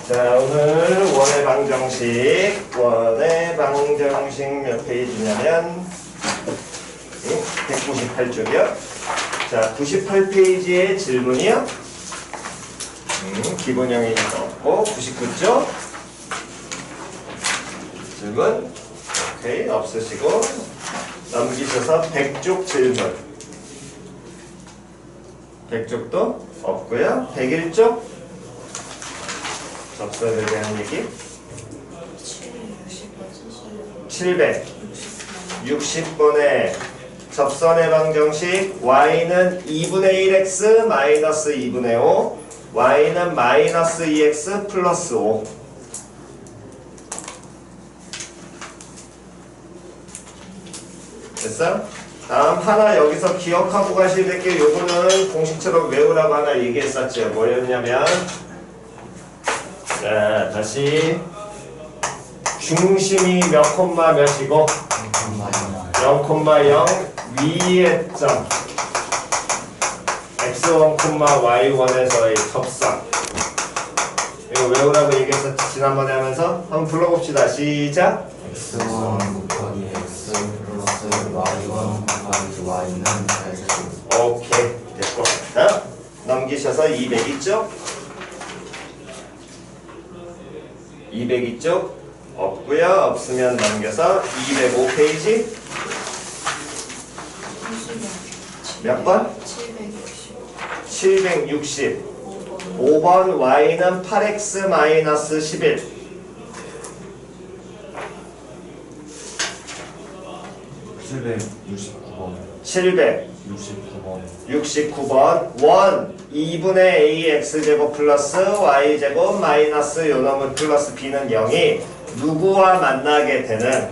자, 오늘 원의 방정식 몇 페이지냐면 198쪽이요. 자, 98페이지의 질문이요. 기본형이 없고 99쪽 질문 오케이 없으시고 넘기셔서 100쪽 질문 100쪽도 없고요. 101쪽 접선에 대한 얘기 760번의 접선의 방정식 y는 2분의 1x 마이너스 2분의 5 y는 마이너스 2x 플러스 5 됐어요? 다음 하나 여기서 기억하고 가셔야 될 게 요거는 공식처럼 외우라고 하나 얘기했었죠. 뭐였냐면 자 다시 중심이 몇 콤마 몇이고 0,0 위의 점 x1, y1에서의 접선 이거 외우라고 얘기했었지 지난번에 하면서 한번 불러봅시다. 시작. x1 곱하기 x 플러스 y1 곱하기 y는 오케이 됐고 다음 넘기셔서 202쪽 202쪽 없고요. 없으면 넘겨서 205페이지 몇 번? 760 5번 y는 8x 마이너스 11 769번 1 2분의 ax제곱 플러스 y제곱 마이너스 요놈은 플러스 b는 0이 누구와 만나게 되는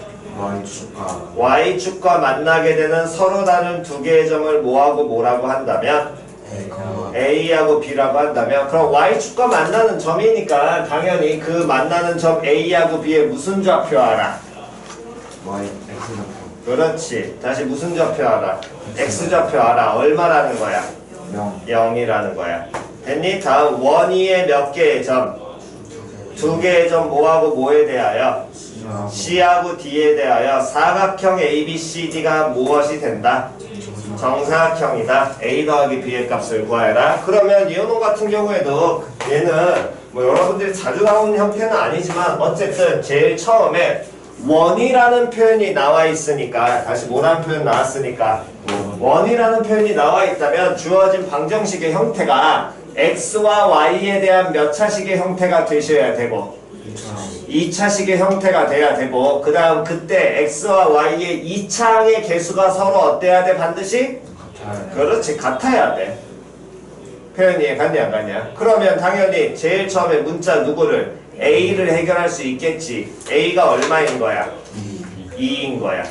y축과 만나게 되는 서로 다른 두 개의 점을 뭐하고 뭐라고 한다면 a하고 b라고 한다면 그럼 y축과 만나는 점이니까 당연히 그 만나는 점 a하고 b의 무슨 좌표 알아? 그렇지. 다시 무슨 좌표 알아? x좌표 알아. 얼마라는 거야? 0이라는 거야. 됐니? 다음 원위의 몇 개의 점? 두 개의 점 뭐하고 뭐에 대하여? C하고 D에 대하여 사각형 ABCD가 무엇이 된다? 정사각형이다. A 더하기 B의 값을 구하여라. 그러면 이현호 같은 경우에도 얘는 뭐 여러분들이 자주 나오는 형태는 아니지만 어쨌든 제일 처음에 원이라는 표현이 나와 있으니까 다시 뭐라는 표현 나왔으니까 원이라는 표현이 나와 있다면 주어진 방정식의 형태가 x와 y에 대한 몇 차식의 형태가 되셔야 되고 2차식의 형태가 돼야 되고 그 다음 그때 x와 y의 2차항의 개수가 서로 어때야 돼? 반드시? 그렇지 같아야 돼. 표현 이해 갔냐 안 갔냐? 그러면 당연히 제일 처음에 문자 누구를 a를 해결할 수 있겠지. a가 얼마인 거야? 2인 거야.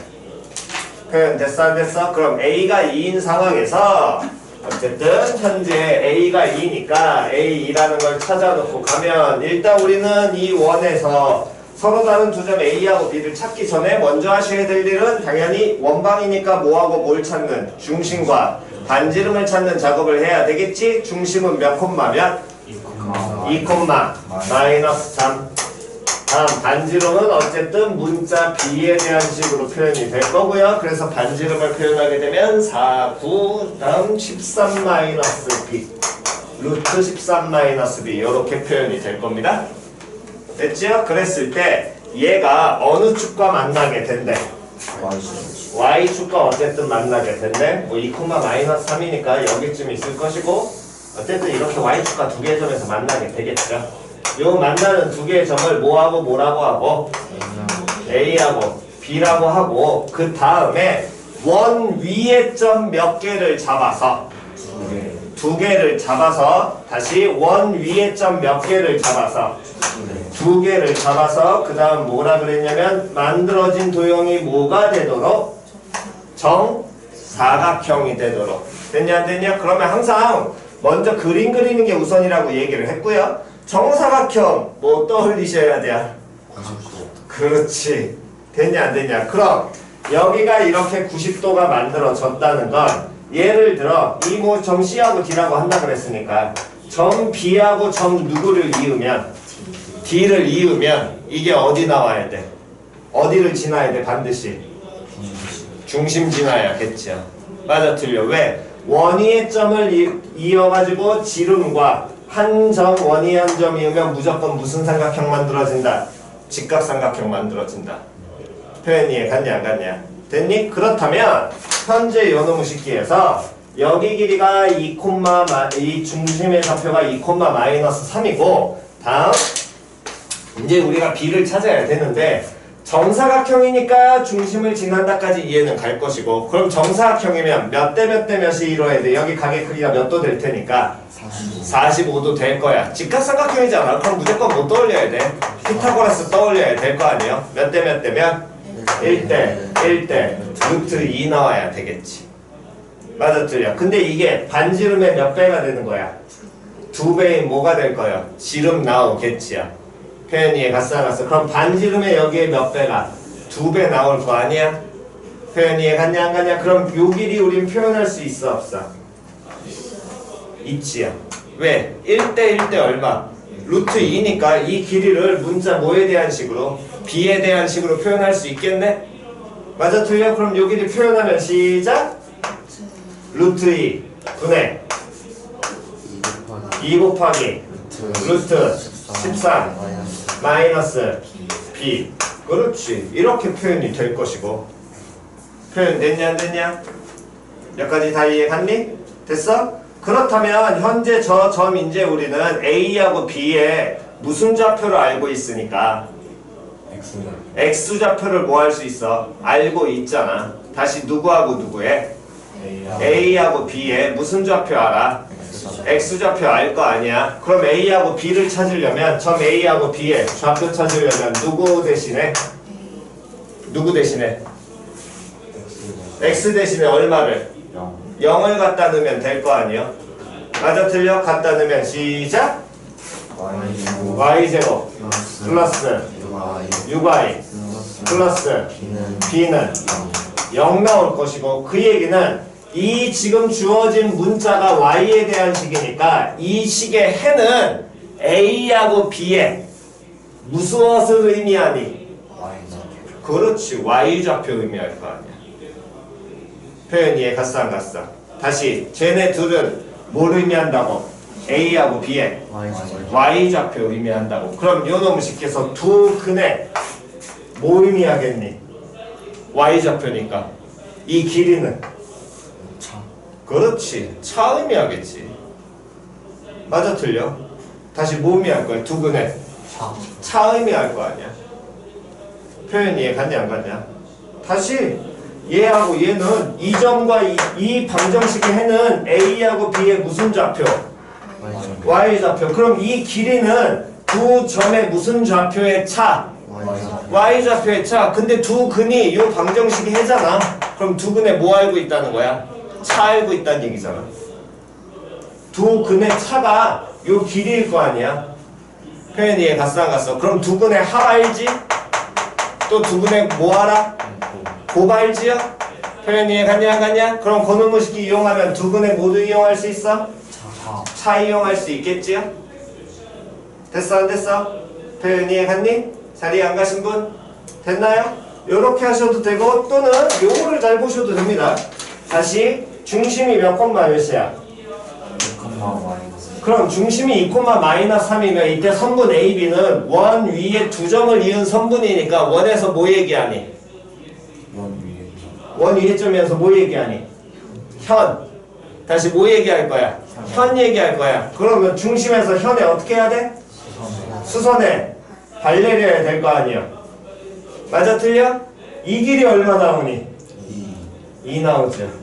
표현 됐어 안 됐어? 그럼 a가 2인 상황에서 어쨌든 현재 a가 2니까 a2라는 걸 찾아놓고 가면 일단 우리는 이 원에서 서로 다른 두 점 a하고 b를 찾기 전에 먼저 하셔야 될 일은 당연히 원방이니까 뭐하고 뭘 찾는? 중심과 반지름을 찾는 작업을 해야 되겠지? 중심은 몇 콤마면? 2 콤마 마이너스 3 다음 반지름은 어쨌든 문자 b에 대한 식으로 표현이 될 거고요. 그래서 반지름을 표현하게 되면 4, 9 다음 13 마이너스 b 루트 13 마이너스 b 이렇게 표현이 될 겁니다. 됐죠? 그랬을 때 얘가 어느 축과 만나게 된대? y축과 어쨌든 만나게 된대. 뭐 2 콤마 마이너스 3이니까 여기쯤 있을 것이고 어쨌든 이렇게 y축과 두 개의 점에서 만나게 되겠죠. 요 만나는 두 개의 점을 뭐하고 뭐라고 하고 a하고 b라고 하고 그 다음에 원 위의 점 몇 개를 잡아서 두 개를 잡아서 다시 원 위의 점 몇 개를 잡아서 두 개를 잡아서 그 다음 뭐라 그랬냐면 만들어진 도형이 뭐가 되도록 정사각형이 되도록 됐냐 안 됐냐? 그러면 항상 먼저 그림 그리는 게 우선이라고 얘기를 했고요. 정사각형 뭐 떠올리셔야 돼요? 그렇지. 됐냐 안 됐냐? 그럼 여기가 이렇게 90도가 만들어졌다는 건 예를 들어 이 뭐 점 C하고 D라고 한다 그랬으니까 점 B하고 점 누구를 이으면 D를 이으면 이게 어디 나와야 돼? 어디를 지나야 돼 반드시? 중심 지나야겠죠. 맞아 틀려. 왜? 원위의 점을 이어가지고 지름과 한 점 원위 한 점 이으면 무조건 무슨 삼각형 만들어진다? 직각삼각형 만들어진다. 표현 이해 갔냐 안 갔냐? 됐니? 그렇다면 현재 요놈의 식기에서 여기 길이가 2, 이 중심의 좌표가 2, 마이너스 3이고 다음 이제 우리가 B를 찾아야 되는데 정사각형이니까 중심을 지난다까지 이해는 갈 것이고 그럼 정사각형이면 몇 대 몇 대 몇이 이루어야 돼? 여기 가게 크기가 몇 도 될 테니까 45도 될 거야. 직각삼각형이잖아. 그럼 무조건 뭐 떠올려야 돼? 피타고라스 떠올려야 될 거 아니에요? 몇 대 몇 대면? 1대 1대 루트 2 나와야 되겠지. 맞아 틀려. 근데 이게 반지름의 몇 배가 되는 거야? 2배인 뭐가 될 거야? 지름 나오겠지야. 표현 이해 갔어 안 갔어? 그럼 반지름의 여기에 몇 배가? 2배 나올 거 아니야? 표현 이해 갔냐 안 갔냐? 그럼 요 길이 우린 표현할 수 있어 없어? 있지요. 왜? 1대 1대 얼마? 루트 2니까 이 길이를 문자 뭐에 대한 식으로? B에 대한 식으로 표현할 수 있겠네? 맞아 틀려? 그럼 요 길이 표현하면 시작! 루트 2 분의 2 곱하기 루트 13 마이너스 B. 그렇지. 이렇게 표현이 될 것이고 표현 됐냐 안 됐냐? 여기까지 다 이해 갔니? 됐어? 그렇다면 현재 저 점 이제 우리는 A하고 B의 무슨 좌표를 알고 있으니까 X좌표를 뭐 할 수 있어? 알고 있잖아. 다시 누구하고 누구의? A하고 B의 무슨 좌표 알아? X좌표 알 거 아니야? 그럼 A하고 B를 찾으려면 점 A하고 B의 좌표 찾으려면 누구 대신에? 누구 대신에? X 대신에 얼마를? 0을 갖다 넣으면 될 거 아니야? 맞아 틀려? 갖다 넣으면 시작! Y제곱 플러스 6Y 플러스 B는 0 나올 것이고 그 얘기는 이 지금 주어진 문자가 Y에 대한 식이니까 이 식의 해는 A하고 B에 무엇을 의미하니? 그렇지. Y좌표 의미할 거 아니야. 표현 이해 갔어 안 갔어? 다시 쟤네 둘은 뭘 의미한다고? A하고 B에 Y좌표 의미한다고. 그럼 요놈을 시켜서 두 근에 뭐 의미하겠니? Y좌표니까 이 길이는 그렇지. 차 의미하겠지. 맞아 틀려? 다시 뭐 의미할 거야? 두 근에 차 의미할 거 아니야. 표현 이해 갔냐 안 갔냐? 다시 얘하고 얘는 이 점과 이 방정식의 해는 A하고 B의 무슨 좌표? Y좌표. 그럼 이 길이는 두 점의 무슨 좌표의 차? Y좌표의 차. 근데 두 근이 이 방정식의 해잖아. 그럼 두 근에 뭐 알고 있다는 거야? 차 알고 있다는 얘기잖아. 두 근의 차가 요 길이일 거 아니야. 표현 이해 갔어 안 갔어? 그럼 두 근의 합 알지? 또 두 근의 뭐 알아? 곱 알지요? 표현 이해 갔냐 안 갔냐? 그럼 건우무식기 이용하면 두 근의 모두 이용할 수 있어? 차 이용할 수 있겠지요? 됐어 안 됐어? 표현 이해 갔니? 자리에 안 가신 분? 됐나요? 요렇게 하셔도 되고 또는 요거를 잘 보셔도 됩니다. 다시 중심이 몇 콤마 몇이야? 그럼 중심이 2, 마이너스 3이면 이때 선분 AB는 원 위에 두 점을 이은 선분이니까 원에서 뭐 얘기하니? 원 위에 점에서 뭐 얘기하니? 현. 다시 뭐 얘기할 거야? 현 얘기할 거야. 그러면 중심에서 현에 어떻게 해야 돼? 수선에 발 내려야 될 거 아니야. 맞아 틀려? 이 길이 얼마 나오니? 2 나오죠.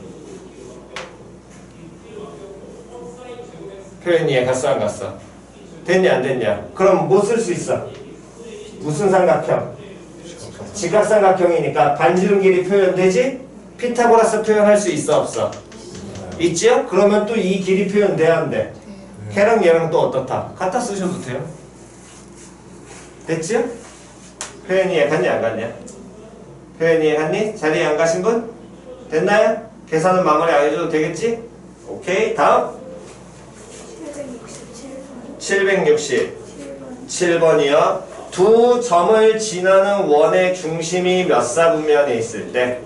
표현 이해 갔어 안 갔어? 됐냐 안 됐냐? 그럼 뭐 쓸 수 있어? 무슨 삼각형? 직각삼각형이니까 반지름 길이 표현되지? 피타고라스 표현할 수 있어 없어? 있지요? 그러면 또 이 길이 표현돼야 안 돼? 걔랑 얘랑 또 어떻다? 갖다 쓰셔도 돼요. 됐지요? 표현 이해 갔냐 안 갔냐? 표현 이해 갔니? 자리에 안 가신 분? 됐나요? 계산은 마무리 안 해줘도 되겠지? 오케이 다음 760 7번이요. 두 점을 지나는 원의 중심이 몇 사분면에 있을 때?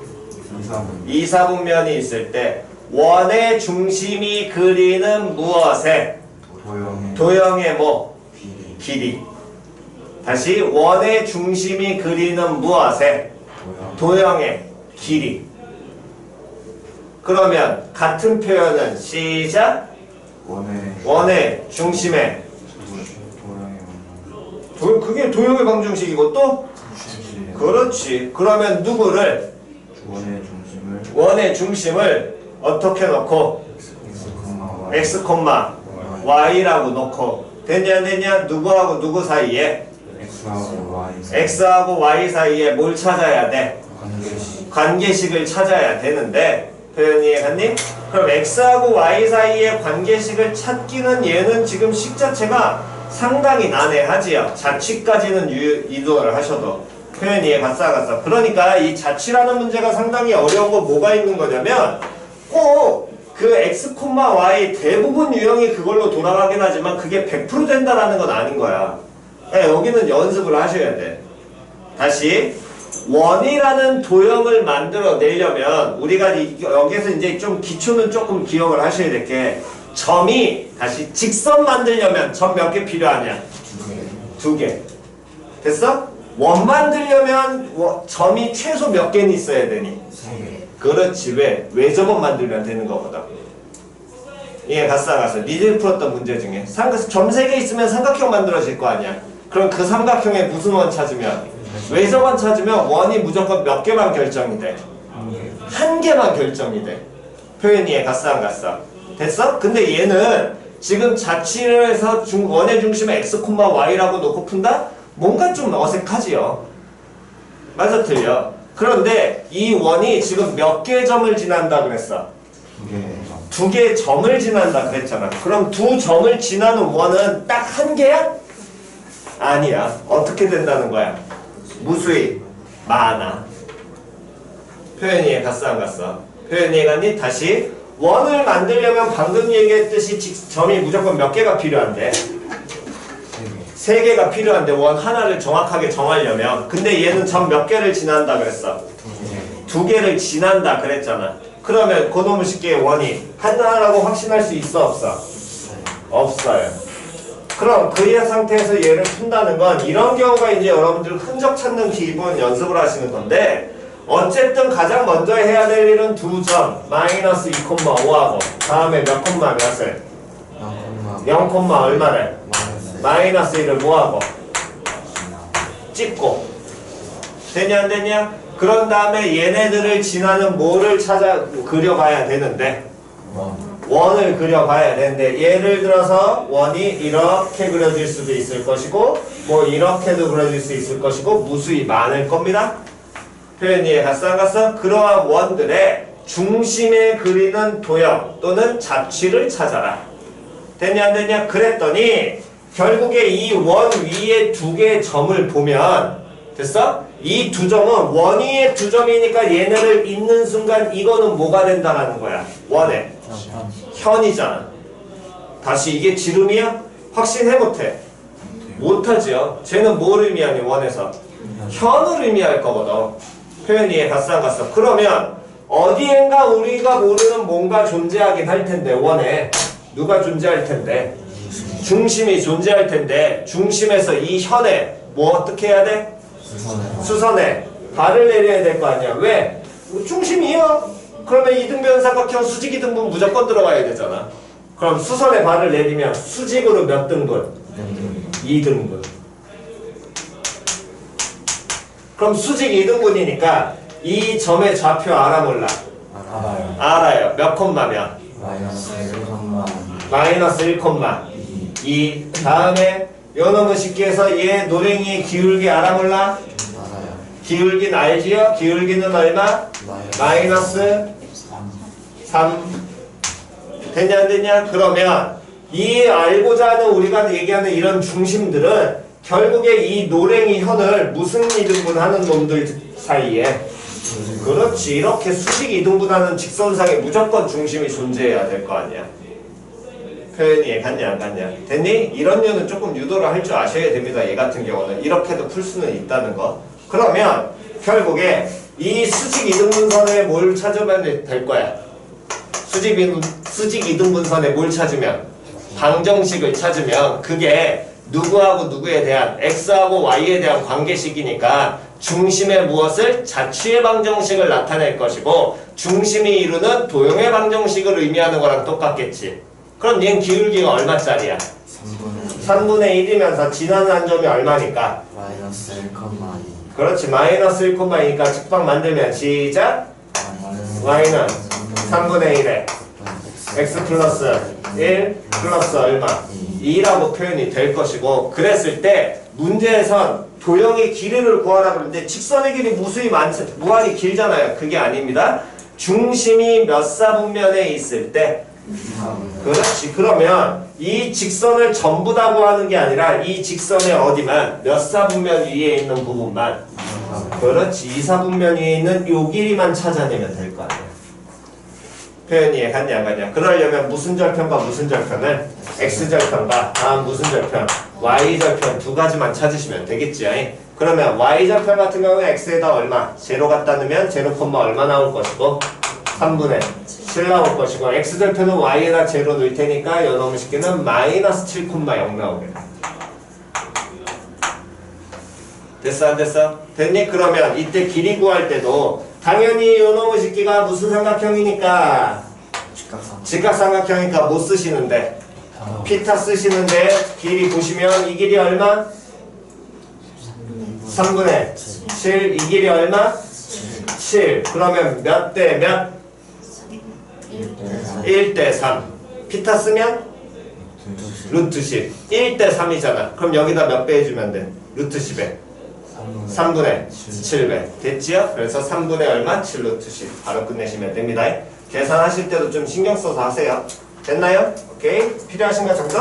2사분면이 있을 때 원의 중심이 그리는 무엇에? 도형의 뭐? 길이. 다시 원의 중심이 그리는 무엇에? 도형의 길이. 그러면 같은 표현은 시작. 원의 중심에 그게 도형의 방정식이고 또? 그렇지. 그러면 누구를? 원의 중심을 어떻게 놓고? x, y라고 놓고 됐냐 안 됐냐? 누구하고 누구 사이에? x하고 y 사이에 뭘 찾아야 돼? 관계식을 찾아야 되는데 표현 이해갔니? 그럼 x하고 y 사이에 관계식을 찾기는 얘는 지금 식 자체가 상당히 난해하지요. 자취까지는 이동을 하셔도 표현 이해 갔어. 그러니까 이 자취라는 문제가 상당히 어려운 거 뭐가 있는 거냐면 꼭 그 x, y 대부분 유형이 그걸로 돌아가긴 하지만 그게 100% 된다라는 건 아닌 거야. 네, 여기는 연습을 하셔야 돼. 다시 원이라는 도형을 만들어내려면 우리가 여기서 이제 좀 기초는 조금 기억을 하셔야 될 게 점이 다시 직선 만들려면 점 몇 개 필요하냐? 2개. 됐어? 원 만들려면 점이 최소 몇 개는 있어야 되니? 3개. 그렇지. 왜? 외접원 만들면 되는 거거든. 이게 갔어. 니들 풀었던 문제 중에 점 3개 있으면 삼각형 만들어질 거 아니야. 그럼 그 삼각형에 무슨 원 찾으면? 외접원 찾으면 원이 무조건 몇 개만 결정이 돼? 한 개만 결정이 돼. 표현 이해 갔어? 됐어? 근데 얘는 지금 자취를 해서 원의 중심에 x, y라고 놓고 푼다? 뭔가 좀 어색하지요. 맞아 틀려. 그런데 이 원이 지금 몇 개의 점을 지난다 그랬어? 2개의 점을 지난다 그랬잖아. 그럼 2점을 지나는 원은 딱 1개야? 아니야. 어떻게 된다는 거야? 무수히 많아. 표현 이해 갔어? 표현 이해갔니? 다시 원을 만들려면 방금 얘기했듯이 점이 무조건 몇 개가 필요한데? 3개가 필요한데 원 하나를 정확하게 정하려면 근데 얘는 점 몇 개를 지난다 그랬어? 2개를 지난다 그랬잖아. 그러면 그놈의 쉽게 원이 하나라고 확신할 수 있어 없어? 없어요. 그럼 그의 상태에서 얘를 푼다는 건 이런 경우가 이제 여러분들 흔적 찾는 기본 연습을 하시는 건데 어쨌든 가장 먼저 해야 될 일은 2점 마이너스 2,5하고 다음에 몇 콤마 몇을? 0, 얼마를? 마이너스 1을 뭐하고? 찍고 되냐 안 되냐? 그런 다음에 얘네들을 지나는 뭐를 그려봐야 되는데 원을 그려봐야 되는데 예를 들어서 원이 이렇게 그려질 수도 있을 것이고 뭐 이렇게도 그려질 수 있을 것이고 무수히 많을 겁니다. 표현 이해 갔어? 그러한 원들의 중심에 그리는 도형 또는 잡취를 찾아라. 되냐 안 되냐? 그랬더니 결국에 이 원 위에 2개의 점을 보면 됐어? 이 2점은 원 위에 2점이니까 얘네를 잇는 순간 이거는 뭐가 된다라는 거야? 원의 현이잖아. 다시 이게 지름이야? 확신해 못해? 못하지요. 쟤는 뭘 의미하니 원에서? 현을 의미할 거거든. 표현 이해 갔어? 그러면 어디엔가 우리가 모르는 뭔가 존재하긴 할 텐데 원에 누가 존재할 텐데? 중심이 존재할 텐데 중심에서 이 현에 뭐 어떻게 해야 돼? 수선에 발을 내려야 될 거 아니야. 왜? 중심이요. 그러면 이등변 삼각형 수직 이등분 무조건 들어가야 되잖아. 그럼 수선에 발을 내리면 수직으로 몇 등분? 2등분. 그럼 수직 2등분이니까 이 점의 좌표 알아 몰라? 알아요. 몇 콤마면? 마이너스 1,2. 다음에 요놈의 쉽게 해서 얘 노랭이 기울기 알아 몰라? 기울기는 알지요? 기울기는 얼마? 마이너스 3. 됐냐 안 됐냐? 그러면 이 알고자 하는 우리가 얘기하는 이런 중심들은 결국에 이 노랭이 현을 무슨 이등분하는 놈들 사이에 그렇지 이렇게 수직 이등분하는 직선상에 무조건 중심이 존재해야 될 거 아니야. 표현이 갔냐 안 갔냐 됐니? 이런 류는 조금 유도를 할 줄 아셔야 됩니다. 얘 같은 경우는 이렇게도 풀 수는 있다는 거. 그러면 결국에 이 수직 이등분선에 뭘 찾으면 될 거야? 수직 이등분선에 뭘 찾으면? 방정식을 찾으면 그게 누구하고 누구에 대한 x하고 y에 대한 관계식이니까 중심의 무엇을? 자취의 방정식을 나타낼 것이고 중심이 이루는 도형의 방정식을 의미하는 거랑 똑같겠지. 그럼 얘는 기울기가 얼마짜리야? 3분의 1이면서 지나는 점이 얼마니까? 마이너스 1,2. 그렇지. 마이너스 1,2니까 직방 만들면 시작. y는 3분의 1에 x 플러스 1 플러스 얼마? 2라고 표현이 될 것이고 그랬을 때 문제에선 도형의 길이를 구하라 그러는데 직선의 길이 무한히 길잖아요. 그게 아닙니다. 중심이 몇 사분면에 있을 때 그렇지. 그러면 이 직선을 전부 다 구하는 게 아니라 이 직선의 어디만 몇 사분면 위에 있는 부분만 그렇지. 2사분면 위에 있는 요 길이만 찾아내면 될 거 아니야. 표현이 갔냐 안 갔냐. 그러려면 무슨 절편과 무슨 절편을 x절편과 다음 무슨 절편 y절편 두 가지만 찾으시면 되겠지. 그러면 y절편 같은 경우는 x에다 얼마? 제로 갖다 넣으면 제로 콤마 얼마 나올 것이고 3분의 7 나올 것이고 x절편은 y에다 제로 넣을 테니까 요놈의 식기는 마이너스 7,0 나오겠다. 됐어 안 됐어? 됐니? 그러면 이때 길이 구할 때도 당연히 요놈의 식기가 무슨 삼각형이니까 직각삼각형이니까 못 쓰시는데 피타 쓰시는데 길이 보시면 이 길이 얼마? 3분의 7 이 길이 얼마? 7 그러면 몇 대 몇? 1대 3 피타 쓰면? 루트 10 1대 3이잖아. 그럼 여기다 몇 배 해주면 돼? 루트 10에 3분의 7배 됐지요? 그래서 3분의 얼마? 7 루트 10 바로 끝내시면 됩니다. 계산하실 때도 좀 신경 써서 하세요. 됐나요? 오케이. 필요하신가 정도?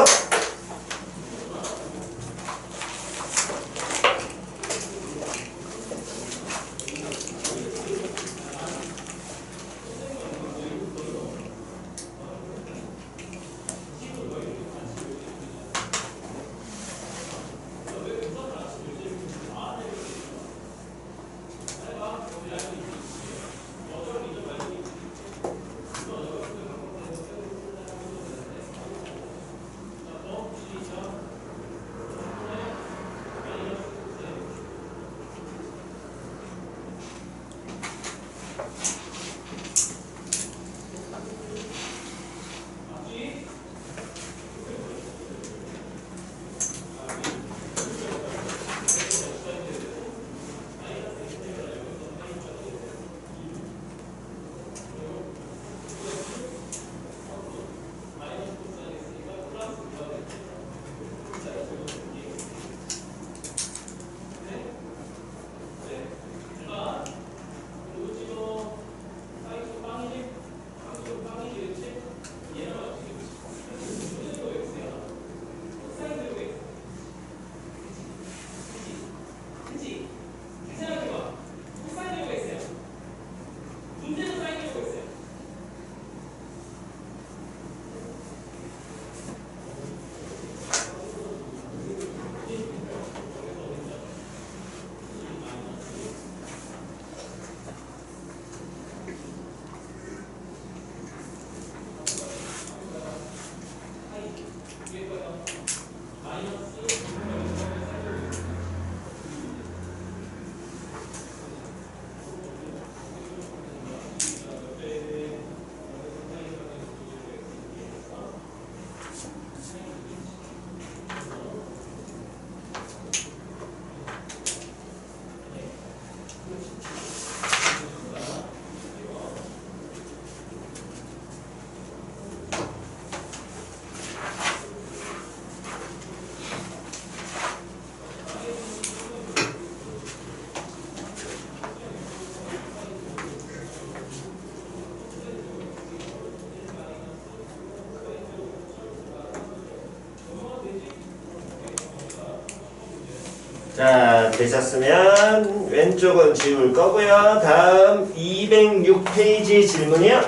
자, 되셨으면 왼쪽은 지울 거고요. 다음 206페이지 질문이요.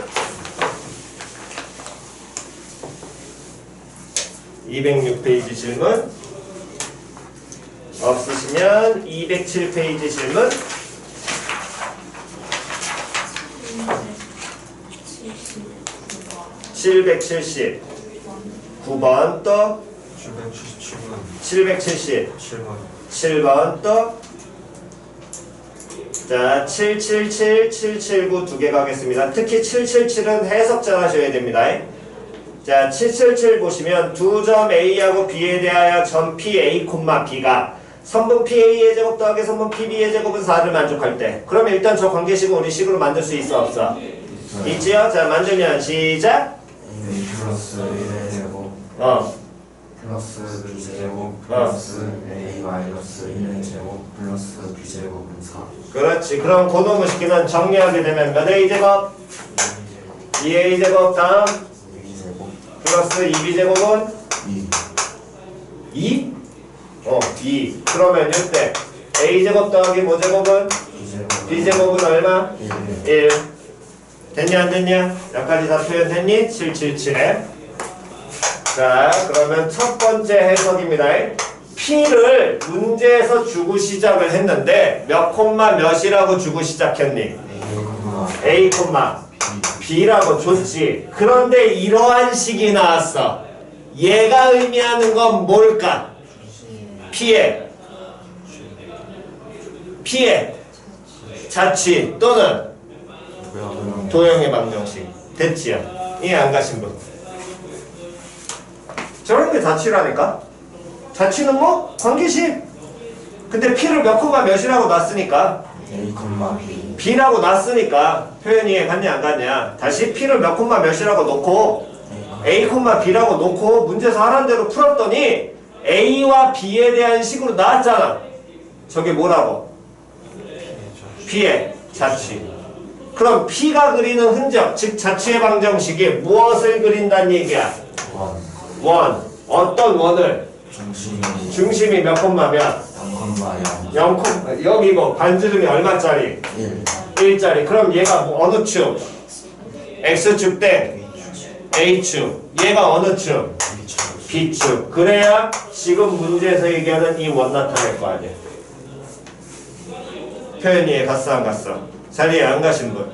206페이지 질문. 없으시면 207페이지 질문. 779번 또 770 7번 또 자, 777, 779 두 개 가겠습니다. 특히 777은 해석 잘 하셔야 됩니다. 자, 777 보시면 두 점 A하고 B에 대하여 점 PA, B가 선분 PA의 제곱 더하기 선분 PB의 제곱은 4를 만족할 때 그럼 일단 저 관계식은 우리 식으로 만들 수 있어 없어? 있지요? 자, 만들면 시작! A 플러스 1의 제곱 플러스 B제곱 플러스 A 마이너스 1의 제곱 플러스 B제곱은 4. 그렇지. 그럼 고놈의 식기는 정리하게 되면 몇 A제곱? 2A제곱 다음 B제곱 플러스 2B제곱은 2 2? 2. 그러면 이때 A제곱 더하기 뭐제곱은? B제곱 B제곱은 얼마? 1 1. 됐냐 안 됐냐? 여기까지 다 표현됐니? 777에. 자, 그러면 첫 번째 해석입니다. P를 문제에서 주고 시작을 했는데 몇 콤마 몇이라고 주고 시작했니? A 콤마 B라고 줬지. 그런데 이러한 식이 나왔어. 얘가 의미하는 건 뭘까? P의 자취 또는 도형의 방정식. 됐지요? 이해 안 가신 분? 저런 게 자취라니까? 자취는 뭐? 관계식. 근데 P를 몇 콤마 몇이라고 놨으니까 A, B B라고 놨으니까 표현이 이해 갔냐 안 갔냐? 다시 P를 몇 콤마 몇이라고 놓고 A, B라고 놓고 문제에서 하라는 대로 풀었더니 A와 B에 대한 식으로 나왔잖아. 저게 뭐라고? P의 자취. 그럼 P가 그리는 흔적, 즉 자취의 방정식이 무엇을 그린다는 얘기야? 원. 어떤 원을? 중심이 몇 콤마 몇? 0, 여기고 반지름이 얼마짜리? 1짜리. 그럼 얘가 뭐 어느 축? X축 대 A축. 얘가 어느 축? B축. 그래야 지금 문제에서 얘기하는 이 원 나타낼 거 아니야. 표현이 이해 갔어 안 갔어? 잘 이해 안 가신 분?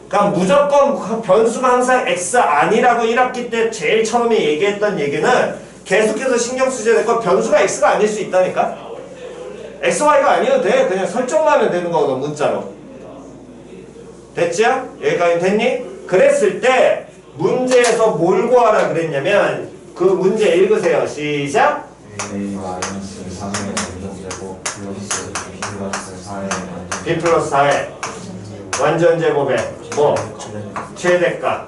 그러니까 무조건 변수가 항상 X 아니라고 1학기 때 제일 처음에 얘기했던 얘기는 계속해서 신경 쓰셔야 될 건 변수가 X가 아닐 수 있다니까? XY가 아니어도 돼. 그냥 설정만 하면 되는 거거든, 문자로. 됐죠? 여기까지 됐니? 그랬을 때 문제에서 뭘 구하라 그랬냐면 그 문제 읽으세요. 시작! A 마이너스 3의 완전제곱 플러스 B 플러스 4의 B 플러스 4의 완전제곱의 뭐? 최대값.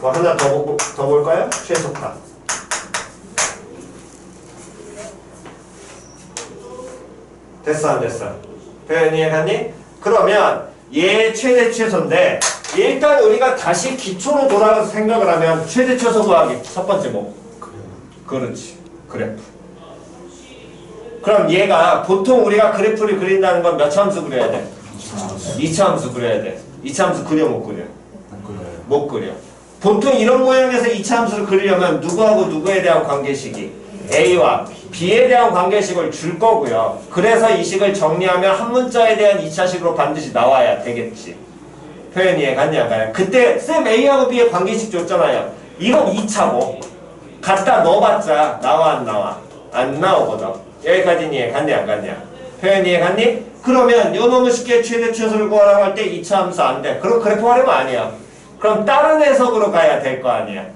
뭐 하나 더 볼까요? 최소값. 됐어 안 됐어? 표현 이해갔니? 그러면 얘 최대 최소인데 일단 우리가 다시 기초로 돌아가서 생각을 하면 최대 최소 구하기 첫 번째 뭐? 그렇지. 그래프. 그럼 얘가 보통 우리가 그래프를 그린다는 건 몇 차함수 그려야 돼? 2차함수 그려야 돼. 2차함수 그려 못 그려? 못 그려. 보통 이런 모양에서 2차함수를 그리려면 누구하고 누구에 대한 관계식이 A와 B에 대한 관계식을 줄 거고요. 그래서 이 식을 정리하면 한 문자에 대한 2차식으로 반드시 나와야 되겠지. 표현 이해 갔냐? 가요? 그때 쌤 A하고 B의 관계식 줬잖아요. 이건 2차고 갖다 넣어봤자 나와 안 나와? 안 나오거든. 여기까지는 이해 갔냐 안 갔냐? 표현 이해 갔니? 그러면 요 놈의 쉽게 최대 최소를 구하라고 할 때 2차 함수 안 돼. 그럼 그래프 활용 아니야. 그럼 다른 해석으로 가야 될 거 아니야.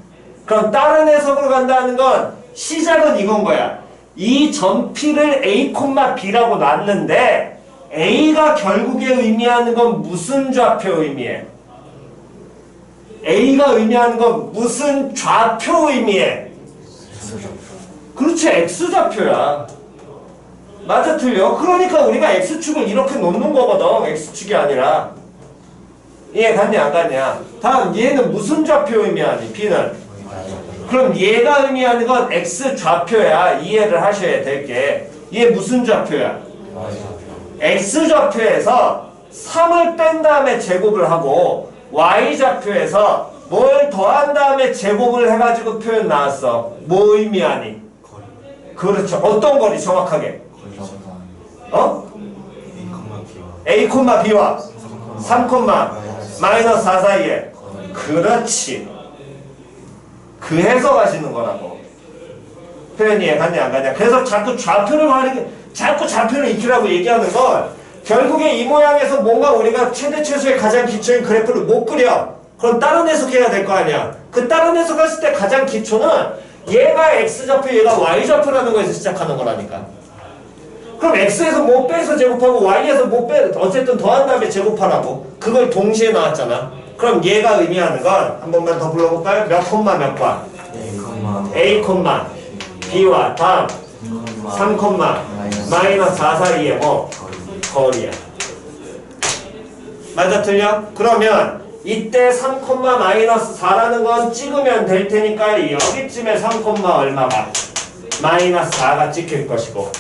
그럼 다른 해석으로 간다는 건 시작은 이건 거야. 이 점 P를 A, B라고 놨는데 A가 결국에 의미하는 건 무슨 좌표 의미해? A가 의미하는 건 무슨 좌표 의미해? 그렇지, X좌표야. 맞아 틀려? 그러니까 우리가 X축을 이렇게 놓는 거거든. X축이 아니라. 이해 갔냐 안 갔냐? 다음 얘는 무슨 좌표 의미하니? B는? 그럼 얘가 의미하는 건 X좌표야. 이해를 하셔야 될 게. 얘 무슨 좌표야? X좌표에서 3을 뺀 다음에 제곱을 하고 Y좌표에서 뭘 더한 다음에 제곱을 해가지고 표현 나왔어. 뭐 의미하니? 그렇죠. 어떤 거리 정확하게? 어? A, B와 3, 마이너스 4 사이에. 그렇지. 그 해석하시는 거라고. 표현이 이해갔냐 안 가냐. 그래서 자꾸 좌표를 익히라고 얘기하는 건 결국에 이 모양에서 뭔가 우리가 최대 최소의 가장 기초인 그래프를 못 그려. 그럼 다른 해석해야 될 거 아니야. 그 다른 해석했을 때 가장 기초는 얘가 X좌표 얘가 Y좌표라는 거에서 시작하는 거라니까. 그럼 X에서 뭐 빼서 제곱하고 Y에서 뭐 빼 어쨌든 더한 다음에 제곱하라고. 그걸 동시에 나왔잖아. 그럼 얘가 의미하는 건 한 번만 더 불러볼까요? 몇 콤마 몇 과? A, B와 다음 3, 마이너스 4 사이에 뭐? 거리야. 맞아 틀려? 그러면 이때 3, 마이너스 4라는 건 찍으면 될 테니까 여기쯤에 3, 얼마가? 마이너스 4가 찍힐 것이고.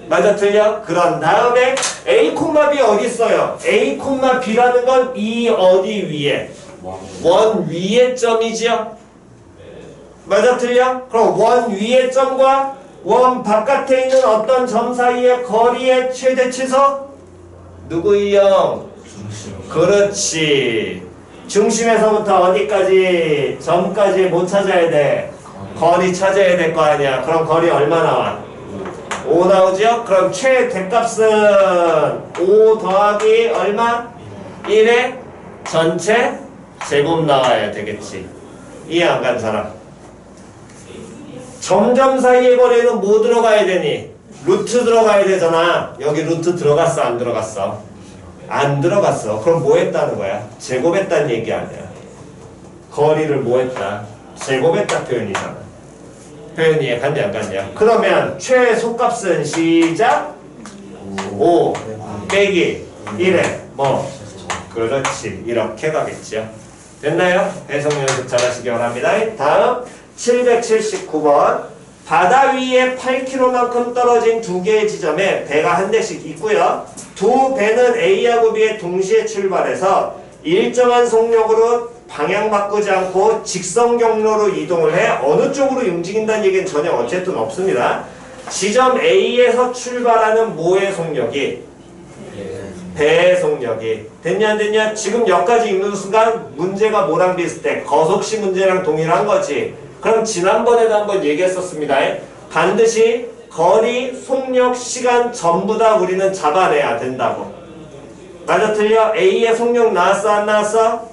맞아 틀려? 그런 다음에 A, B 어디 있어요? A, B라는 건 이 어디 위에? 원 위의 점이지요? 맞아 틀려? 그럼 원 위의 점과 원 바깥에 있는 어떤 점 사이의 거리의 최대 치수? 누구의 0? 그렇지. 중심에서부터 어디까지? 점까지 뭐 찾아야 돼? 거리 찾아야 될 거 아니야. 그럼 거리 얼마 나와? 5 나오죠? 그럼 최대값은 5 더하기 얼마? 1의 전체 제곱 나와야 되겠지. 이해 안 간 사람? 점점 사이의 거리는 뭐 들어가야 되니? 루트 들어가야 되잖아. 여기 루트 들어갔어 안 들어갔어? 안 들어갔어. 그럼 뭐 했다는 거야? 제곱했다는 얘기 아니야. 거리를 뭐 했다? 제곱했다 표현이잖아. 표현이 이해갔냐 안 갔냐? 그러면 최소값은 시작 5 빼기 1에 뭐? 그렇지. 이렇게 가겠죠. 됐나요? 해석 연습 잘 하시기 바랍니다. 다음 779번. 바다 위에 8km만큼 떨어진 두 개의 지점에 배가 한 대씩 있고요. 두 배는 A하고 B에 동시에 출발해서 일정한 속력으로 방향 바꾸지 않고 직선 경로로 이동을 해 어느 쪽으로 움직인다는 얘기는 전혀 어쨌든 없습니다. 지점 A에서 출발하는 뭐의 속력이? 배의 속력이. 됐냐 안 됐냐? 지금 여기까지 읽는 순간 문제가 뭐랑 비슷해? 거속시 문제랑 동일한 거지. 그럼 지난번에도 한번 얘기했었습니다. 반드시 거리, 속력, 시간 전부 다 우리는 잡아내야 된다고. 맞아 틀려? A의 속력 나왔어 안 나왔어?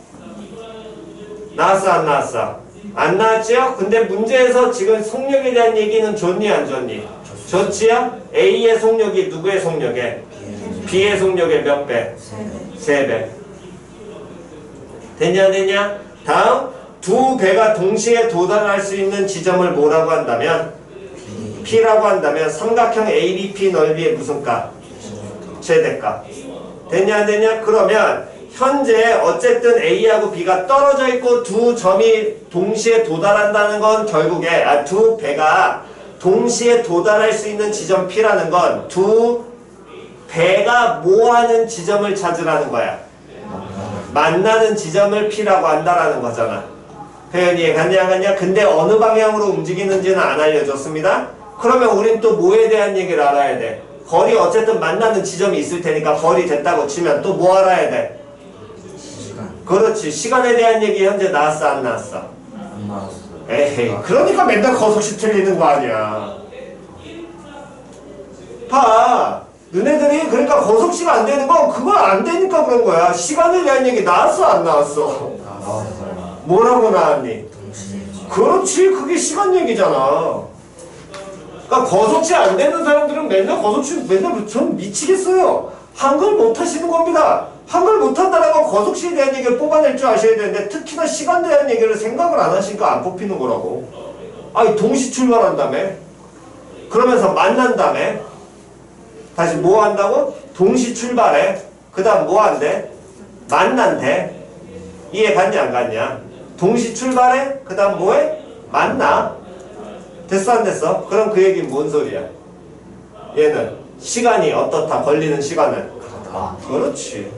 나왔어 안 나왔어? 안 나왔지요? 근데 문제에서 지금 속력에 대한 얘기는 좋니 안 좋니? 좋지요? A의 속력이 누구의 속력에? B의 속력의 몇 배? 3배. 됐냐 안 됐냐? 다음 두 배가 동시에 도달할 수 있는 지점을 뭐라고 한다면? P라고 한다면 삼각형 ABP 넓이의 무슨 값? 최대값. 됐냐 안 됐냐? 그러면 현재 어쨌든 A하고 B가 떨어져 있고 두 점이 동시에 도달한다는 건 결국에 두 배가 동시에 도달할 수 있는 지점 P라는 건 두 배가 뭐하는 지점을 찾으라는 거야. 만나는 지점을 P라고 한다라는 거잖아. 표현이 이해갔냐 안 갔냐? 근데 어느 방향으로 움직이는지는 안 알려줬습니다. 그러면 우린 또 뭐에 대한 얘기를 알아야 돼? 거리 어쨌든 만나는 지점이 있을 테니까 거리 됐다고 치면 또 뭐 알아야 돼? 그렇지. 시간에 대한 얘기 현재 나왔어 안 나왔어? 안 나왔어. 에헤이. 그러니까 맨날 거속시 틀리는 거 아니야. 봐. 너네들이 그러니까 거속시가 안 되는 건 그거 안 되니까 그런 거야. 시간에 대한 얘기 나왔어 안 나왔어? 나왔어요. 뭐라고 나왔니? 그렇지. 그게 시간 얘기잖아. 그러니까 거속시 안 되는 사람들은 맨날 거속시 맨날 전 미치겠어요. 한글 못 하시는 겁니다. 한글 못한다는 건 거속시에 대한 얘기를 뽑아낼 줄 아셔야 되는데 특히나 시간에 대한 얘기를 생각을 안 하시니까 안 뽑히는 거라고. 아니 동시 출발한다며? 그러면서 만난다며? 다시 뭐 한다고? 동시 출발해. 그 다음 뭐 한대? 만난대. 이해 갔냐 안 갔냐? 동시 출발해? 그 다음 뭐해? 만나. 됐어 안 됐어? 그럼 그 얘기는 뭔 소리야? 얘는 시간이 어떻다? 걸리는 시간은? 그렇지.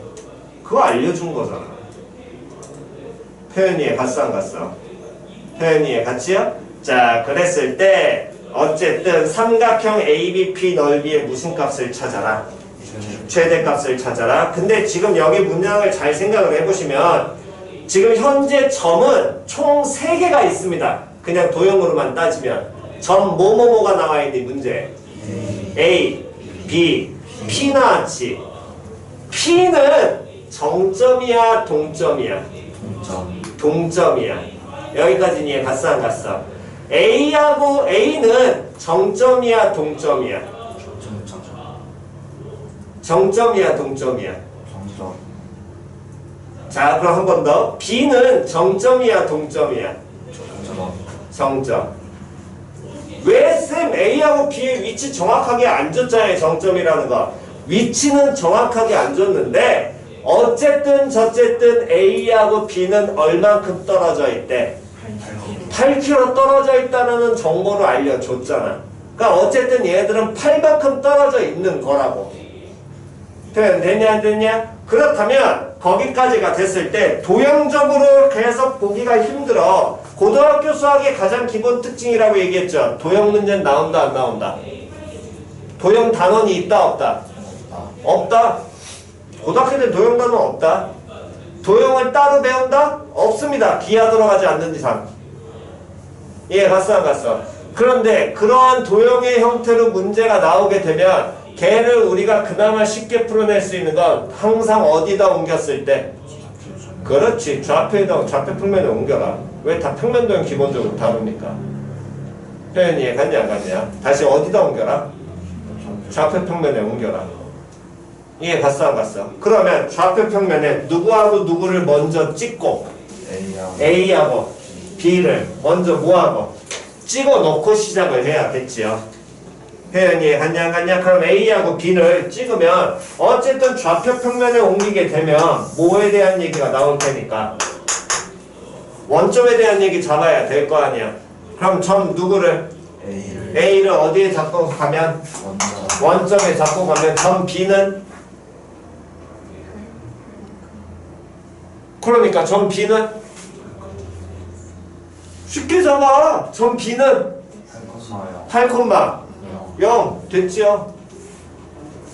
그거 알려준 거잖아. 표현이에 갔어 안 갔어? 표현이에 갔지요? 자, 그랬을 때 어쨌든 삼각형 ABP 넓이의 무슨 값을 찾아라? 최대값을 찾아라. 근데 지금 여기 문장을 잘 생각을 해보시면 지금 현재 점은 총 3개가 있습니다. 그냥 도형으로만 따지면 점 뭐뭐뭐가 나와 있는 문제. A, B, P 나왔지. P는 정점이야 동점이야? 동점이야. 여기까지는 이해 갔어 안 갔어? A하고 A는 정점이야 동점이야? 정점이야 동점이야? 자, 그럼 한 번 더. B는 정점이야 동점이야? 정점. 왜 쌤 A하고 B의 위치 정확하게 안 줬잖아요. 정점이라는 거. 위치는 정확하게 안 줬는데 어쨌든 저쨌든 A하고 B는 얼만큼 떨어져 있대? 8km 떨어져 있다는 정보를 알려줬잖아. 그러니까 어쨌든 얘들은 8만큼 떨어져 있는 거라고. 표현 됐냐 안 됐냐? 그렇다면 거기까지가 됐을 때 도형적으로 계속 보기가 힘들어. 고등학교 수학의 가장 기본 특징이라고 얘기했죠. 도형 문제는 나온다 안 나온다? 도형 단원이 있다 없다? 없다. 고등학교 때 도형 단원 없다. 도형을 따로 배운다? 없습니다. 기하 들어가지 않는 이상. 예, 갔어 안 갔어? 그런데 그러한 도형의 형태로 문제가 나오게 되면 걔를 우리가 그나마 쉽게 풀어낼 수 있는 건 항상 어디다 옮겼을 때? 그렇지. 좌표 평면에 옮겨라. 왜 다 평면 도형 기본적으로 다릅니까? 표현 이해 갔냐 안 갔냐? 다시 어디다 옮겨라? 좌표 평면에 옮겨라. 이해 갔어 안 갔어? 그러면 좌표 평면에 누구하고 누구를 먼저 찍고 A하고 B를 먼저 뭐하고 찍어 놓고 시작을 해야 됐지요. 표현이 갔냐 안 갔냐? 그럼 A하고 B를 찍으면 어쨌든 좌표 평면에 옮기게 되면 뭐에 대한 얘기가 나올 테니까 원점에 대한 얘기 잡아야 될 거 아니야. 그럼 점 누구를? A를 어디에 잡고 가면? 원점에 잡고 가면 점 B는? 그러니까 점 B는? 쉽게 잡아. 점 B는? 8,0 됐지요?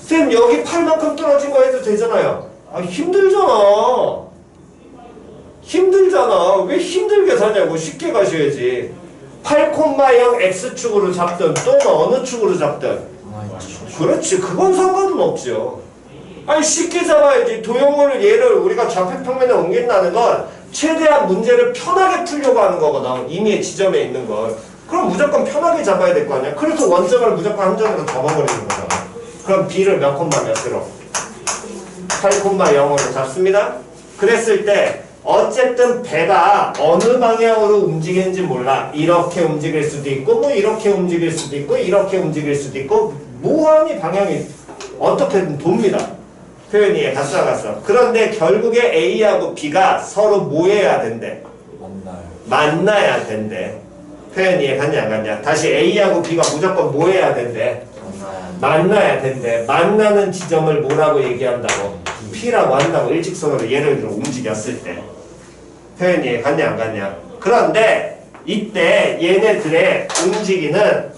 쌤 여기 8만큼 떨어진 거 해도 되잖아요. 아 힘들잖아. 왜 힘들게 사냐고. 쉽게 가셔야지. 8,0 X축으로 잡든 또는 어느 축으로 잡든 그렇지. 그건 상관은 없죠. 아니 쉽게 잡아야지. 도형을 얘를 우리가 좌표 평면에 옮긴다는 건 최대한 문제를 편하게 풀려고 하는 거거든. 이미 지점에 있는 걸. 그럼 무조건 편하게 잡아야 될 거 아니야. 그래서 원점을 무조건 한 점으로 접어버리는 거잖아. 그럼 B를 몇 콤마 몇으로? 8,0로 잡습니다. 그랬을 때 어쨌든 배가 어느 방향으로 움직이는지 몰라. 이렇게 움직일 수도 있고 뭐 이렇게 움직일 수도 있고 이렇게 움직일 수도 있고 무한히 방향이 어떻게든 돕니다. 표현이 갔어 갔어. 그런데 결국에 A하고 B가 서로 뭐 해야 된대? 만나야 된대. 표현이 갔냐 안 갔냐? 다시 A하고 B가 무조건 뭐 해야 된대? 만나야 된대. 만나는 지점을 뭐라고 얘기한다고? P라고 한다고. 일직선으로 예를 들어 움직였을 때. 표현이 갔냐 안 갔냐? 그런데 이때 얘네들의 움직이는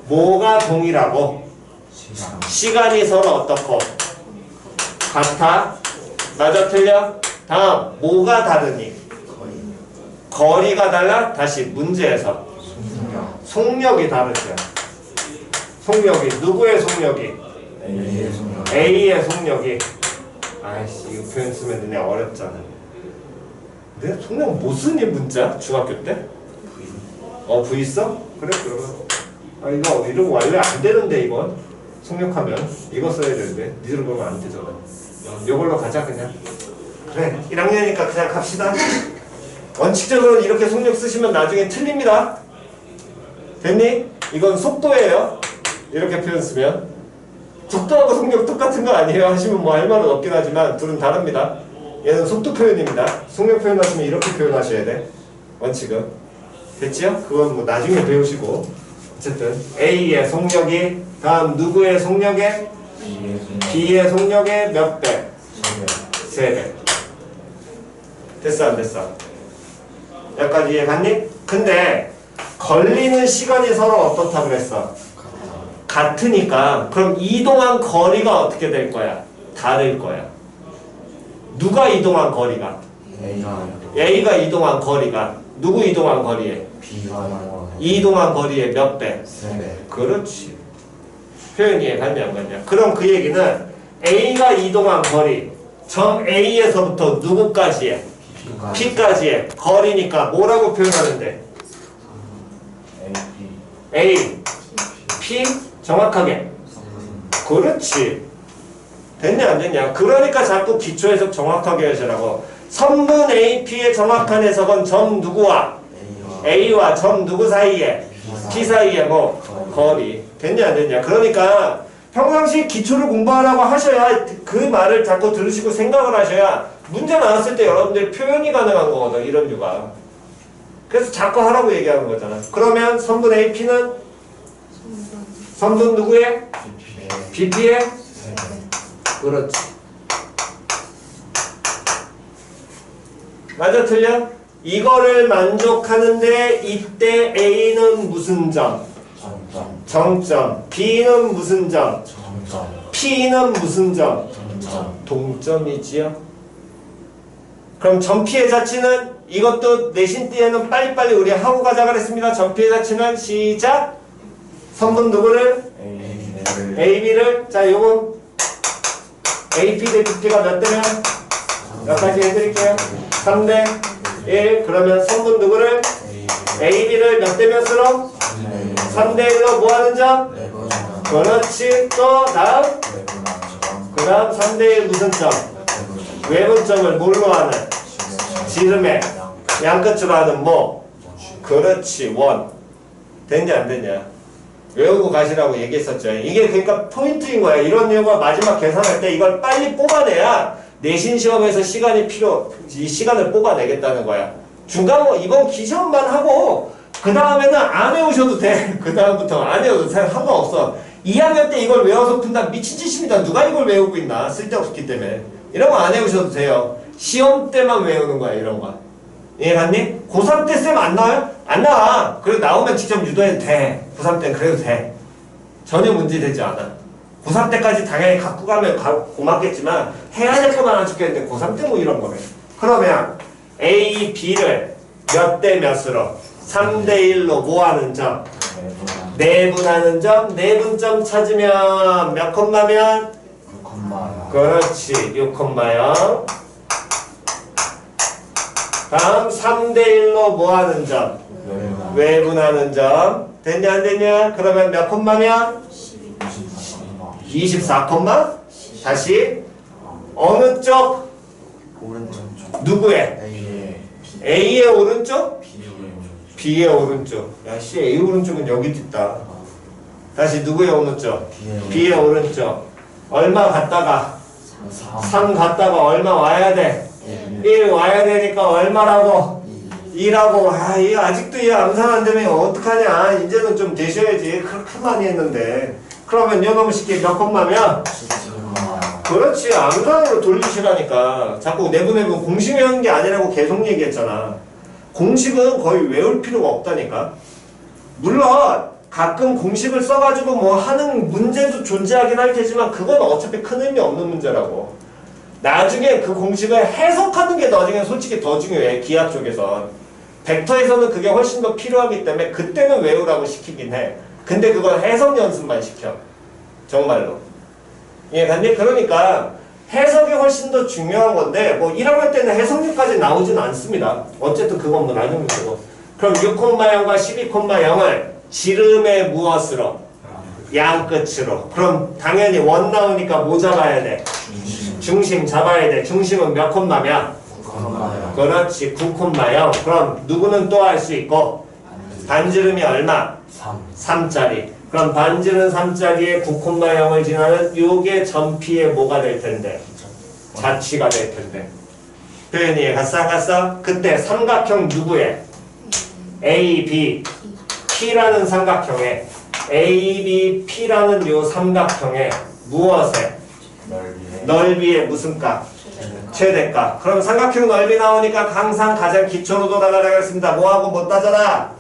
뭐가 동일하고? 시간이 서로 어떻고? 같아? 맞아 틀려? 다음 뭐가 다르니? 거리가 달라? 다시 문제에서 속력이 다르죠. 속력이 누구의 속력이? A의 속력이. 아이씨 이거 표현 쓰면 너네 어렵잖아. 내 속력 뭐 쓰니 문자? 중학교 때? V 써? 그래 그러면 아 이거 이러고 완료 안 되는데 이건 속력하면 이거 써야 되는데 니들 보면 안 되잖아. 이걸로 가자 그냥. 그래 1학년이니까 그냥 갑시다. 원칙적으로는 이렇게 속력 쓰시면 나중에 틀립니다. 됐니? 이건 속도예요. 이렇게 표현 쓰면 속도하고 속력 똑같은 거 아니에요 하시면 뭐 할 말은 없긴 하지만 둘은 다릅니다. 얘는 속도 표현입니다. 속력 표현하시면 이렇게 표현하셔야 돼. 원칙은. 됐지요? 그건 뭐 나중에 배우시고. 어쨌든 A의 속력이 다음 누구의 속력에? B의 속력에 몇 배? 3배. 됐어 안 됐어? 여기까지 이해갔니? 근데 걸리는 시간이 서로 어떻다 그랬어? 같으니까 그럼 이동한 거리가 어떻게 될 거야? 다를 거야. 누가 이동한 거리가? A가 이동한 거리가 누구 이동한 거리에? 이동한 거리의 몇 배? 3배. 그렇지. 표현 이해갔냐 안 갔냐? 그럼 그 얘기는 A가 이동한 거리 점 A에서부터 누구까지의? P까지의 거리니까 뭐라고 표현하는데? A, P 정확하게. 그렇지. 됐냐 안 됐냐? 그러니까 자꾸 기초 해석 정확하게 하시라고. 선분 AP의 정확한 해석은 점 누구와? A와 점 누구 사이에? P 사이에 뭐? 거리. 됐냐 안 됐냐? 그러니까 평상시 기초를 공부하라고 하셔야 그 말을 자꾸 들으시고 생각을 하셔야 문제 나왔을 때 여러분들이 표현이 가능한 거거든. 이런 류가. 그래서 자꾸 하라고 얘기하는 거잖아. 그러면 선분 AP는 선분 누구의? BP의? 그렇지. 맞아 틀려? 이거를 만족하는데 이때 A는 무슨 점? 정점. B는 무슨 점? P는 무슨 점? 동점이지요. 그럼 점피의 자치는 이것도 내신띠에는 빨리빨리 우리 하고 가자 그랬습니다. 점피의 자치는 시작. 선분 누구를? AB를. 자 요거 AP 대 BP가 몇 대면? 여기까지 해드릴게요. 3대 1. 그러면 선분 누구를? AB를 몇 대 몇으로? 3대 1로 뭐 하는 점? 그렇지. 또 다음? 그 다음 3대 1 무슨 점? 외분점을 뭘로 하는? 지름에 양끝으로 하는 뭐? 그렇지. 원. 됐냐 안 됐냐? 외우고 가시라고 얘기했었죠. 이게 그러니까 포인트인 거야. 이런 내용과 마지막 계산할 때 이걸 빨리 뽑아내야 내신 시험에서 이 시간을 뽑아내겠다는 거야. 중간 뭐 이번 기시험만 하고 그 다음에는 안 외우셔도 돼. 그 다음부터 안 외워도 상관없어. 2학년 때 이걸 외워서 푼다 미친 짓입니다. 누가 이걸 외우고 있나? 쓸데없기 때문에. 이런 거 안 외우셔도 돼요. 시험 때만 외우는 거야. 이런 거. 이해갔니? 고3 때 쌤 안 나와요? 안 나와. 그래도 나오면 직접 유도해도 돼. 고3 때는 그래도 돼. 전혀 문제되지 않아. 고3 때까지 당연히 갖고 가면 고맙겠지만 해야 될 거 많아 죽겠는데 고3 때 뭐 이런 거네. 그러면 A, B를 몇 대 몇으로? 3대 1로 뭐 하는 점? 내분하는 점? 내분점 찾으면 몇 콤마면? 6콤마. 그렇지. 6,0. 다음 3대 1로 뭐 하는 점? 외분하는 점. 됐냐 안 됐냐? 그러면 몇 콤마면? 24 콤마? 다시 어느 쪽? 오른쪽. 누구의? A의 오른쪽? B의 오른쪽. 야씨 A 오른쪽은 여기 있다. 다시 누구의 오른쪽? B의 오른쪽. 얼마 갔다가? 3 갔다가 얼마 와야 돼? 1 와야 되니까 얼마라고? 2라고. 아, 이거 아직도 이해 암산 안 되면 어떡하냐. 이제는 좀 되셔야지. 그렇게 많이 했는데. 그러면 요놈 쉽게 몇 콤마면? 그렇지. 암산으로 돌리시라니까. 자꾸 내분 공식 외우는 게 아니라고 계속 얘기했잖아. 공식은 거의 외울 필요가 없다니까. 물론 가끔 공식을 써가지고 뭐 하는 문제도 존재하긴 할 테지만 그건 어차피 큰 의미 없는 문제라고. 나중에 그 공식을 해석하는 게 나중에 솔직히 더 중요해. 기하 쪽에선. 벡터에서는 그게 훨씬 더 필요하기 때문에 그때는 외우라고 시키긴 해. 근데 그건 해석 연습만 시켜. 정말로. 이해갔니? 그러니까 해석이 훨씬 더 중요한 건데 뭐 1학년 때는 해석률까지 나오진 않습니다. 어쨌든 그건 뭐 나중에 문제고. 그럼 6,0과 12,0을 지름의 무엇으로? 양끝으로. 그럼 당연히 원 나오니까 뭐 잡아야 돼? 중심 잡아야 돼. 중심은 몇 콤마면? 9콤마요. 그렇지. 9,0. 그럼 누구는 또 할 수 있고 반지름이 얼마? 3짜리. 그럼 반지름 3짜리에 9,0을 지나는 요게 점피의 뭐가 될 텐데? 자취가 될 텐데. 표현이 갔어? 그때 삼각형 누구의? A, B, P라는 삼각형에 A, B, P라는 요 삼각형에 무엇에? 넓이에 무슨 값? 최대값. 그럼 삼각형 넓이 나오니까 항상 가장 기초로 돌아가라고 했습니다. 뭐하고 못 따져라?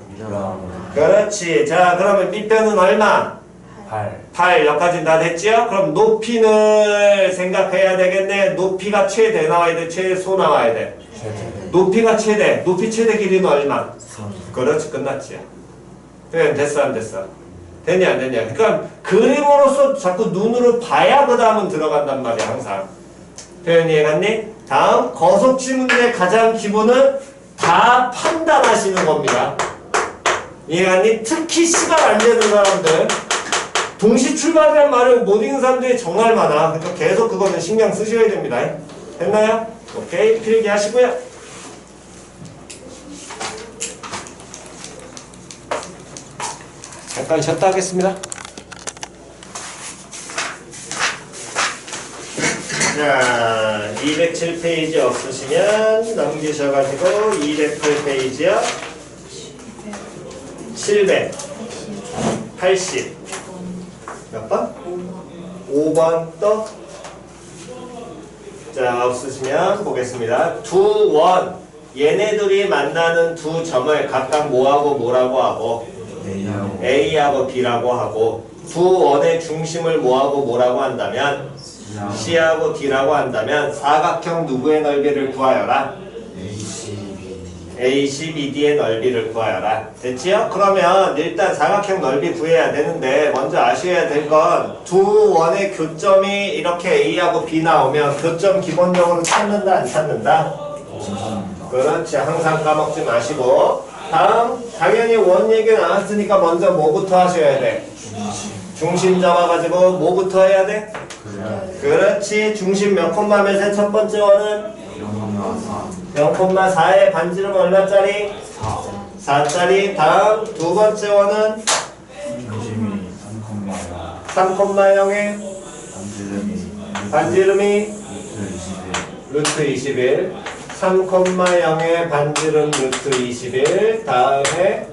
그렇지. 자, 그러면 밑변은 얼마? 8. 여기까지 다 됐지요? 그럼 높이를 생각해야 되겠네. 높이가 최대 나와야 돼? 최소 나와야 돼? 높이가 최대. 높이 최대 길이는 얼마? 그렇지. 끝났지. 그래, 됐어 안 됐어? 됐냐 안 됐냐? 그러니까 그림으로서 자꾸 눈으로 봐야 그 다음은 들어간단 말이야 항상. 표현 이해갔니? 다음 거속지 문제의 가장 기본은 다 판단하시는 겁니다. 이해갔니? 특히 시간 안 되는 사람들, 동시 출발이란 말을 못 읽는 사람들이 정말 많아. 그러니까 계속 그거는 신경 쓰셔야 됩니다. 됐나요? 오케이, 필기 하시고요. 잠깐 쉬었다 하겠습니다. 자, 207페이지 없으시면 넘기셔가지고 208페이지요. 780 몇 번? 5번 또? 자, 없으시면 보겠습니다. 두 원, 얘네들이 만나는 두 점을 각각 뭐하고 뭐라고 하고 A하고 B라고 하고, 두 원의 중심을 뭐하고 뭐라고 한다면 C하고 D라고 한다면 사각형 누구의 넓이를 구하여라? ACBD의 넓이를 구하여라. 됐지요? 그러면 일단 사각형 넓이 구해야 되는데 먼저 아셔야 될 건 두 원의 교점이 이렇게 A하고 B 나오면 교점 기본적으로 찾는다 안 찾는다? 그렇지. 항상 까먹지 마시고. 다음 당연히 원 얘기 나왔으니까 먼저 뭐부터 하셔야 돼? 중심 잡아가지고 뭐부터 해야 돼? 그렇지. 중심 몇 콤마면서 첫 번째 원은 0,4의 반지름 얼마짜리? 4짜리. 다음 두 번째 원은 3,0의 반지름이 루트 21. 3,0의 반지름 루트 21. 다음에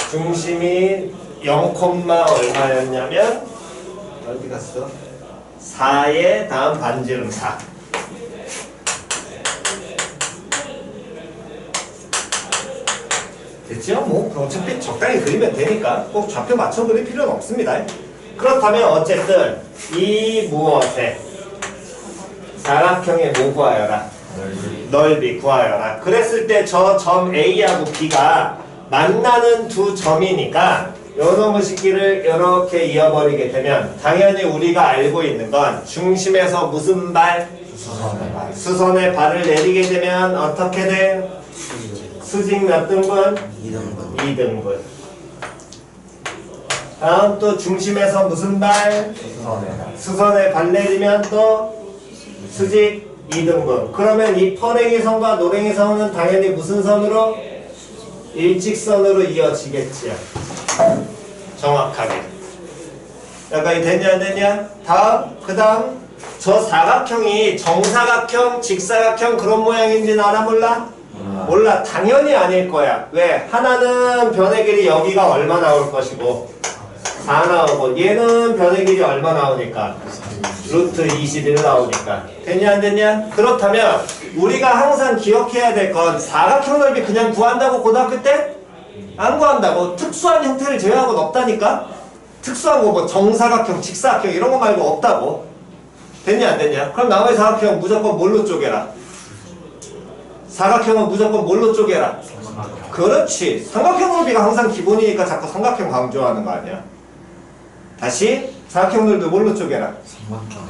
중심이 0, 얼마였냐면 어디 갔어? 4의 다음 반지름 4. 됐죠? 뭐 어차피 적당히 그리면 되니까 꼭 좌표 맞춰 그릴 필요는 없습니다. 그렇다면 어쨌든 이 무엇에 사각형의 뭐 구하여라? 넓이 구하여라. 그랬을 때 저 점 A하고 B가 만나는 두 점이니까 요놈의 식기를 이렇게 이어버리게 되면 당연히 우리가 알고 있는 건 중심에서 무슨 발? 수선의 발을 내리게 되면 어떻게 돼? 수직 몇 등분? 2등분. 다음 또 중심에서 무슨 발? 수선의 발 내리면 또 수직 2등분. 그러면 이 퍼랭이 선과 노랭이 선은 당연히 무슨 선으로? 일직선으로 이어지겠지요. 정확하게. 여기까지 됐냐 안 됐냐? 다음, 그 다음 저 사각형이 정사각형, 직사각형 그런 모양인지는 알아 몰라? 몰라. 당연히 아닐 거야. 왜? 하나는 변의 길이 여기가 얼마 나올 것이고 4 나오고, 얘는 변의 길이 얼마 나오니까 루트 21 나오니까. 됐냐 안 됐냐? 그렇다면 우리가 항상 기억해야 될 건 사각형 넓이 그냥 구한다고 고등학교 때? 안 구한다고. 특수한 형태를 제외하고는 없다니까? 특수한 거 뭐 정사각형, 직사각형 이런 거 말고 없다고. 됐냐 안 됐냐? 그럼 나머지 사각형 무조건 뭘로 쪼개라? 사각형은 무조건 뭘로 쪼개라? 그렇지. 삼각형 넓이가 항상 기본이니까 자꾸 삼각형 강조하는 거 아니야? 다시 사각형 넓이 뭘로 쪼개라?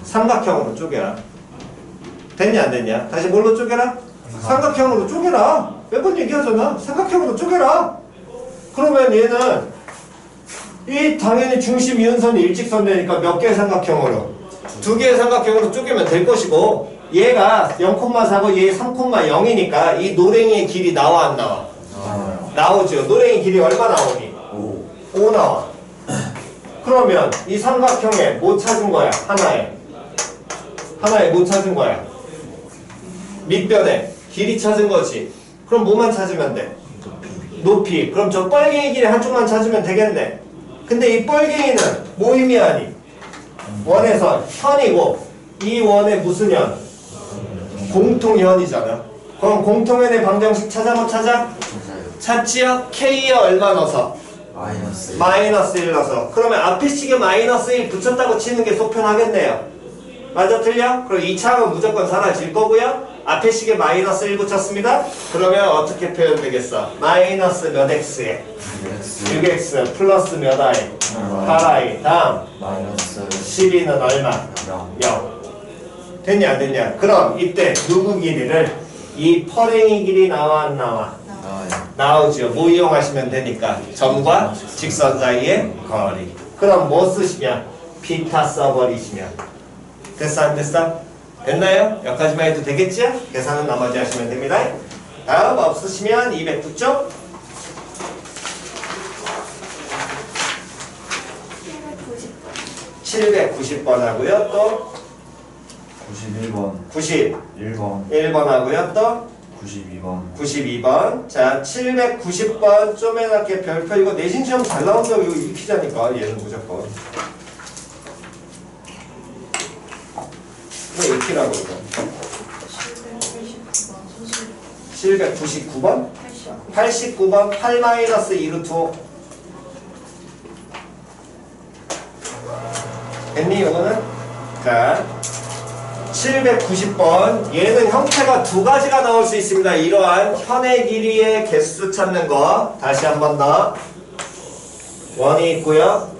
삼각형으로 쪼개라. 됐냐 안 됐냐? 다시 뭘로 쪼개라? 삼각형으로 쪼개라. 매번 얘기하잖아. 삼각형으로 쪼개라. 그러면 얘는 이 당연히 중심 이은선이 일직선 되니까 몇 개의 삼각형으로? 2개의 삼각형으로 쪼개면 될 것이고, 얘가 0,4고 얘 3,0이니까 이 노랭이의 길이 나와 안 나와? 나오죠. 노랭이 길이 얼마 나오니? 5 나와. 그러면 이 삼각형에 뭐 찾은 거야? 하나에 뭐 찾은 거야? 밑변에 길이 찾은 거지. 그럼 뭐만 찾으면 돼? 높이. 그럼 저 뻘갱이 길이 한쪽만 찾으면 되겠네. 근데 이 뻘갱이는 뭐 의미하니? 원에서 선이고, 이 원의 무슨 현? 공통현이잖아. 그럼 공통현의 방정식 찾아 못 찾아? 맞아요. 찾지요? K에 얼마 넣어서? 마이너스 마이너스 1 넣어서. 그러면 앞에 식에 마이너스 1 붙였다고 치는 게 속편하겠네요. 맞아 틀려? 그럼 이 차항은 무조건 사라질 거고요. 앞에 식에 마이너스 1 붙였습니다. 그러면 어떻게 표현되겠어? 마이너스 몇 x에? 6x 플러스 몇 i? 8i. 다음 마이너스 12는 얼마? 0 0. 됐냐 안 됐냐? 그럼 이때 누구 길이를? 이 퍼랭이 길이 나와 안 나와? 나와요. 나오죠. 뭐 이용하시면 되니까 점과 직선 사이의 거리. 그럼 뭐 쓰시면? 비타 써버리시면. 됐어 안 됐어? 됐나요? 여기까지만 해도 되겠죠? 계산은 나머지 하시면 됩니다. 다음 없으시면 209쪽 790번 하고요. 또 91번 1번 91번 하고요. 또 92번 92번. 자, 790번 쪼매나게 별표. 이거 내신 시험 잘 나온다고 이거 익히자니까 얘는 무조건. 이거 익히라고 이거. 799번? 89번 8-2루트 됐니 이거는? 자 790번 얘는 형태가 두 가지가 나올 수 있습니다. 이러한 현의 길이의 개수 찾는 거 다시 한 번 더. 원이 있고요.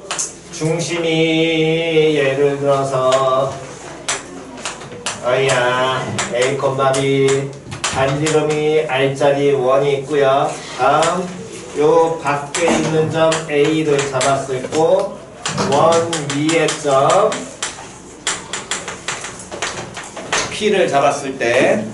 중심이 예를 들어서 어이야 A, B 반지름이 R자리 원이 있고요. 다음 요 밖에 있는 점 A를 잡았을 고 원 위의 점 P를 잡았을 때